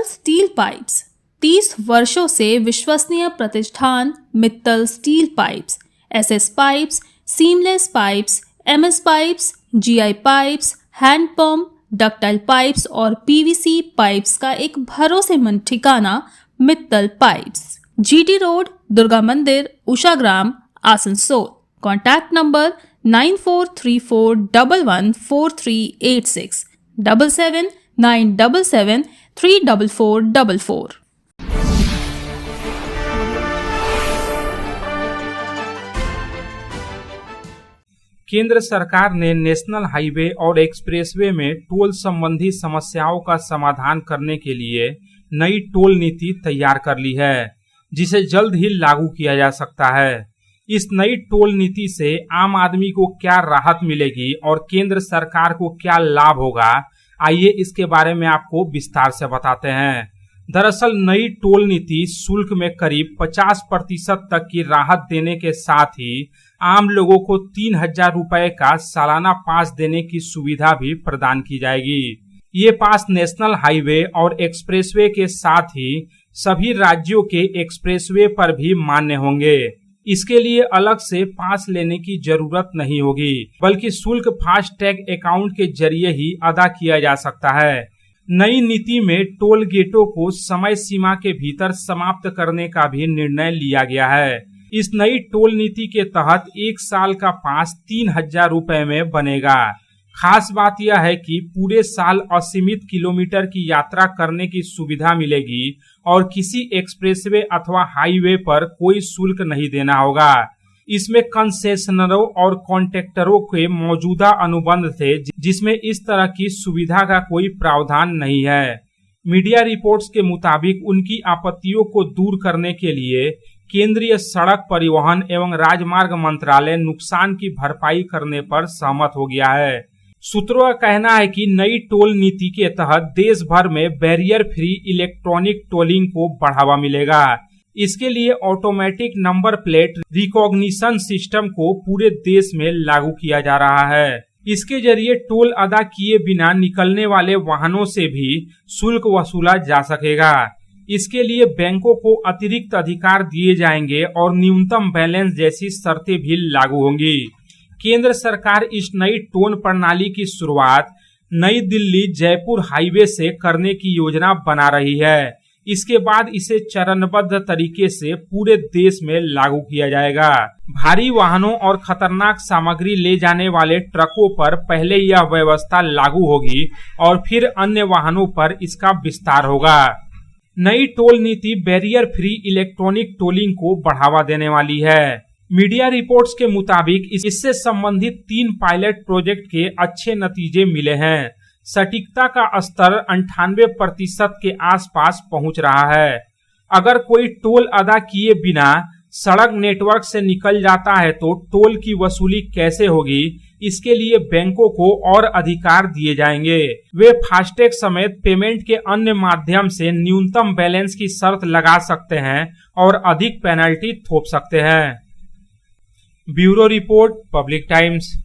Mittal steel pipes 30 वर्षों से विश्वसनीय प्रतिष्ठान Mittal steel pipes, SS pipes, seamless pipes, MS pipes, GI pipes, hand pump, ductile pipes और PVC pipes का एक भरोसेमंद ठिकाना Mittal pipes. GT road, Durga मंदिर, उषाग्राम, आसनसोल। Contact number 9434114386 7797734444। केंद्र सरकार ने नेशनल हाईवे और एक्सप्रेसवे में टोल संबंधी समस्याओं का समाधान करने के लिए नई टोल नीति तैयार कर ली है, जिसे जल्द ही लागू किया जा सकता है। इस नई टोल नीति से आम आदमी को क्या राहत मिलेगी और केंद्र सरकार को क्या लाभ होगा, आइए इसके बारे में आपको विस्तार से बताते हैं। दरअसल नई टोल नीति शुल्क में करीब 50% तक की राहत देने के साथ ही आम लोगों को 3,000 रुपए का सालाना पास देने की सुविधा भी प्रदान की जाएगी। ये पास नेशनल हाईवे और एक्सप्रेसवे के साथ ही सभी राज्यों के एक्सप्रेसवे पर भी मान्य होंगे। इसके लिए अलग से पास लेने की जरूरत नहीं होगी, बल्कि शुल्क फास्टैग अकाउंट के जरिए ही अदा किया जा सकता है। नई नीति में टोल गेटों को समय सीमा के भीतर समाप्त करने का भी निर्णय लिया गया है। इस नई टोल नीति के तहत 1 साल का पास 3,000 रुपए में बनेगा। खास बात यह है कि पूरे साल असीमित किलोमीटर की यात्रा करने की सुविधा मिलेगी और किसी एक्सप्रेसवे अथवा हाईवे पर कोई शुल्क नहीं देना होगा। इसमें कंसेशनरों और कॉन्ट्रैक्टरों के मौजूदा अनुबंध थे, जिसमें इस तरह की सुविधा का कोई प्रावधान नहीं है। मीडिया रिपोर्ट्स के मुताबिक उनकी आपत्तियों को दूर करने के लिए केंद्रीय सड़क परिवहन एवं राजमार्ग मंत्रालय नुकसान की भरपाई करने पर सहमत हो गया है। सूत्रों का कहना है कि नई टोल नीति के तहत देश भर में बैरियर फ्री इलेक्ट्रॉनिक टोलिंग को बढ़ावा मिलेगा। इसके लिए automatic number plate recognition system को पूरे देश में लागू किया जा रहा है। इसके जरिए टोल अदा किए बिना निकलने वाले वाहनों से भी शुल्क वसूला जा सकेगा। इसके लिए बैंकों को अतिरिक्त अधिकार दिए जाएंगे और न्यूनतम बैलेंस जैसी शर्तें भी लागू होंगी। केंद्र सरकार इस नई टोल प्रणाली की शुरुआत नई दिल्ली जयपुर हाईवे से करने की योजना बना रही है। इसके बाद इसे चरणबद्ध तरीके से पूरे देश में लागू किया जाएगा। भारी वाहनों और खतरनाक सामग्री ले जाने वाले ट्रकों पर पहले यह व्यवस्था लागू होगी और फिर अन्य वाहनों पर इसका विस्तार होगा। नई टोल नीति बैरियर फ्री इलेक्ट्रॉनिक टोलिंग को बढ़ावा देने वाली है। मीडिया रिपोर्ट्स के मुताबिक इससे संबंधित 3 पायलट प्रोजेक्ट के अच्छे नतीजे मिले हैं। सटीकता का स्तर 98% के आसपास पहुंच रहा है। अगर कोई टोल अदा किए बिना सड़क नेटवर्क से निकल जाता है तो टोल की वसूली कैसे होगी, इसके लिए बैंकों को और अधिकार दिए जाएंगे। वे फास्टैग समेत पेमेंट के अन्य माध्यम से न्यूनतम बैलेंस की शर्त लगा सकते हैं और अधिक पेनल्टी थोप सकते हैं। Bureau report, public times.